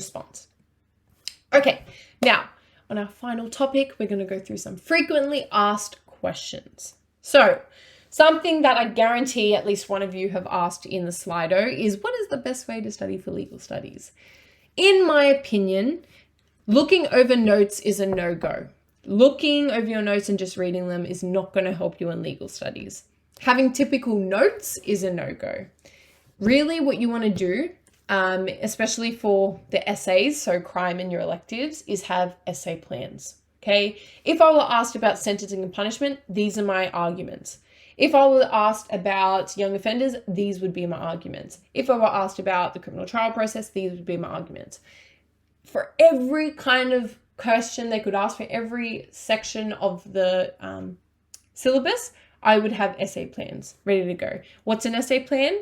response. Okay, now on our final topic, we're going to go through some frequently asked questions. So something that I guarantee at least one of you have asked in the Slido is, what is the best way to study for legal studies? In my opinion, looking over notes is a no-go. Looking over your notes and just reading them is not going to help you in legal studies. Having typical notes is a no-go. Really what you want to do, especially for the essays, so crime and your electives, is have essay plans, okay? If I were asked about sentencing and punishment, these are my arguments. If I were asked about young offenders, these would be my arguments. If I were asked about the criminal trial process, these would be my arguments. For every kind of question they could ask, for every section of the syllabus, I would have essay plans ready to go. What's an essay plan?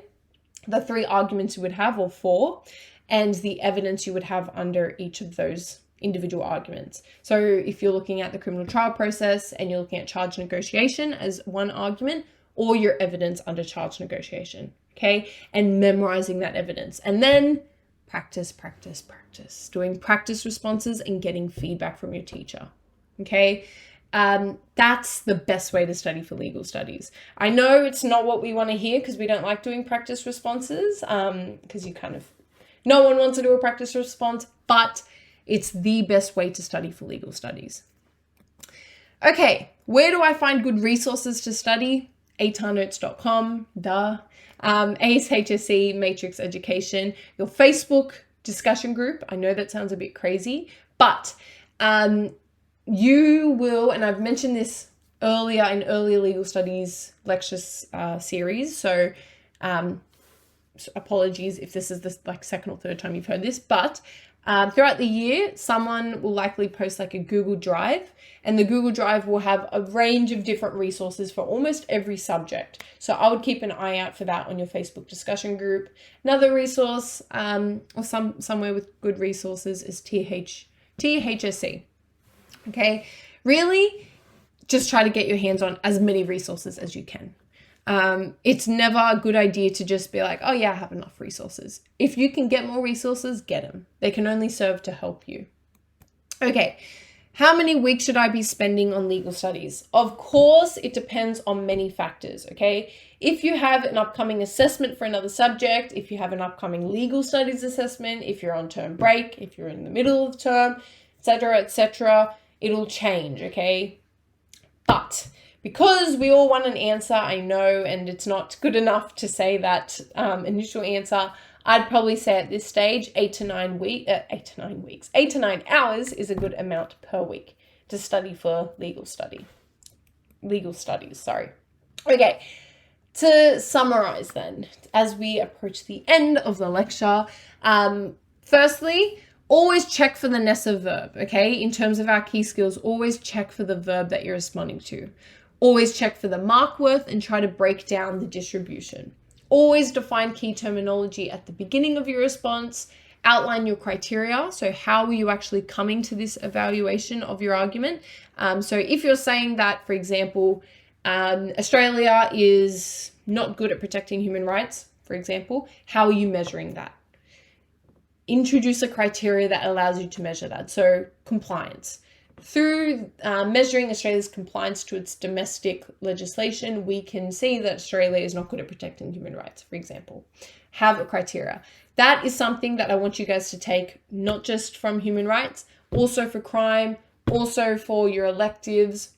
The 3 arguments you would have, or 4, and the evidence you would have under each of those individual arguments. So if you're looking at the criminal trial process and you're looking at charge negotiation as one argument, or your evidence under charge negotiation, okay? And memorizing that evidence. And then practice, doing practice responses and getting feedback from your teacher, okay? That's the best way to study for legal studies. I know it's not what we want to hear because we don't like doing practice responses, because no one wants to do a practice response, but it's the best way to study for legal studies. Okay, where do I find good resources to study? atarnotes.com, HSC Matrix Education, your Facebook discussion group. I know that sounds a bit crazy, but you will, and I've mentioned this earlier in earlier legal studies lectures series, so apologies if this is the second or third time you've heard this, but throughout the year, someone will likely post a Google Drive, and the Google Drive will have a range of different resources for almost every subject. So I would keep an eye out for that on your Facebook discussion group. Another resource, or somewhere with good resources, is THSC. Okay, really just try to get your hands on as many resources as you can. It's never a good idea to just be like, oh yeah, I have enough resources. If you can get more resources, get them. They can only serve to help you. Okay, how many weeks should I be spending on legal studies? Of course, it depends on many factors, okay? If you have an upcoming assessment for another subject, if you have an upcoming legal studies assessment, if you're on term break, if you're in the middle of the term, etc., it'll change, okay? But because we all want an answer, I know, and it's not good enough to say that initial answer, I'd probably say at this stage, 8 to 9 hours is a good amount per week to study for legal studies, sorry. Okay, to summarize then, as we approach the end of the lecture, firstly, always check for the nessa verb, okay? In terms of our key skills, always check for the verb that you're responding to. Always check for the mark worth and try to break down the distribution. Always define key terminology at the beginning of your response. Outline your criteria. So how are you actually coming to this evaluation of your argument? So if you're saying that, for example, Australia is not good at protecting human rights, for example, how are you measuring that? Introduce a criteria that allows you to measure that. So compliance. Through measuring Australia's compliance to its domestic legislation, we can see that Australia is not good at protecting human rights, for example. Have a criteria. That is something that I want you guys to take, not just from human rights, also for crime, also for your electives.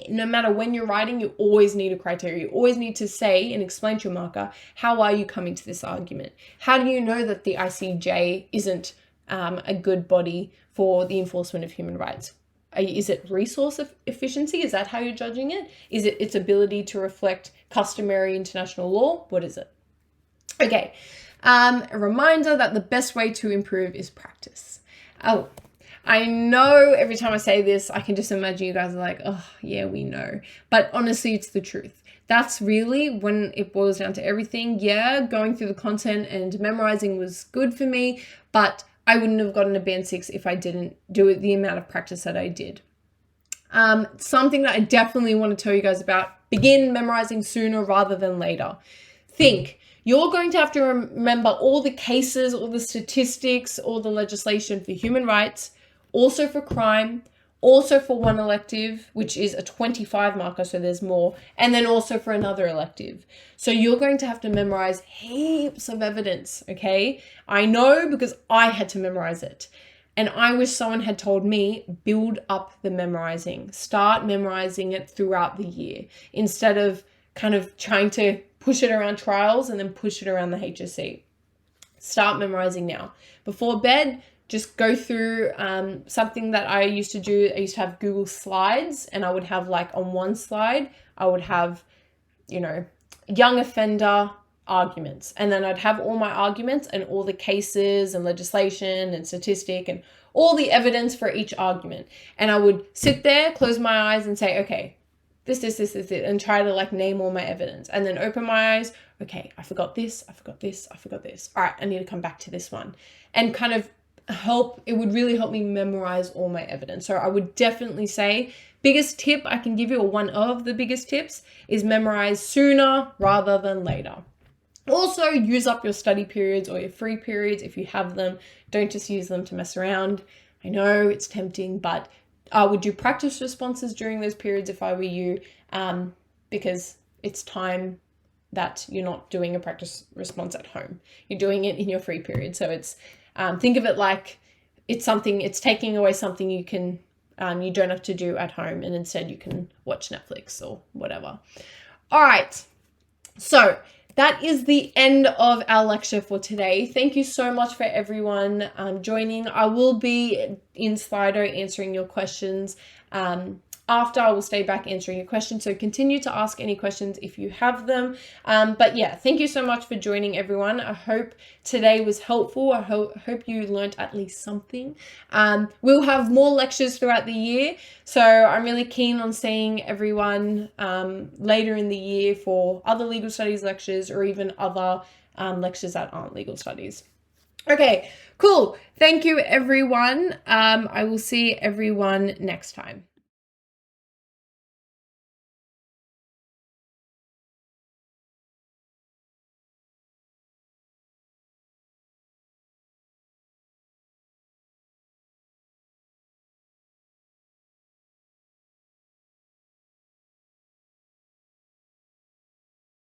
No matter when you're writing, you always need a criteria. You always need to say and explain to your marker, how are you coming to this argument? How do you know that the ICJ isn't a good body for the enforcement of human rights? Is it resource efficiency? Is that how you're judging it? Is it its ability to reflect customary international law? What is it? Okay, a reminder that the best way to improve is practice. Oh, I know every time I say this, I can just imagine you guys are like, oh, yeah, we know. But honestly, it's the truth. That's really when it boils down to everything. Yeah, going through the content and memorizing was good for me, but I wouldn't have gotten a band 6 if I didn't do it the amount of practice that I did. Something that I definitely want to tell you guys about, begin memorizing sooner rather than later. think. You're going to have to remember all the cases, all the statistics, all the legislation for human rights, also for crime, also for one elective, which is a 25 marker, so there's more, and then also for another elective. So you're going to have to memorize heaps of evidence, okay? I know because I had to memorize it. And I wish someone had told me, build up the memorizing. Start memorizing it throughout the year instead of kind of trying to push it around trials and then push it around the HSC. Start memorizing now. Before bed, just go through something that I used to do. I used to have Google Slides, and I would have, like, on one slide, I would have, you know, young offender arguments. And then I'd have all my arguments and all the cases and legislation and statistic and all the evidence for each argument. And I would sit there, close my eyes and say, okay, this, and try to, like, name all my evidence, and then open my eyes. Okay, I forgot this, I forgot this, I forgot this. All right, I need to come back to this one, and kind of it would really help me memorize all my evidence. So I would definitely say biggest tip I can give you, or one of the biggest tips, is memorize sooner rather than later. Also, use up your study periods or your free periods if you have them. Don't just use them to mess around. I know it's tempting, but I would do practice responses during those periods if I were you, because it's time that you're not doing a practice response at home. You're doing it in your free period. So it's, think of it like it's taking away something you don't have to do at home, and instead you can watch Netflix or whatever. All right. So that is the end of our lecture for today. Thank you so much for everyone joining. I will be in Slido answering your questions. After, I will stay back answering your questions. So continue to ask any questions if you have them. But yeah, thank you so much for joining, everyone. I hope today was helpful. I hope you learned at least something. We'll have more lectures throughout the year. So I'm really keen on seeing everyone later in the year for other legal studies lectures, or even other lectures that aren't legal studies. Okay, cool. Thank you, everyone. I will see everyone next time.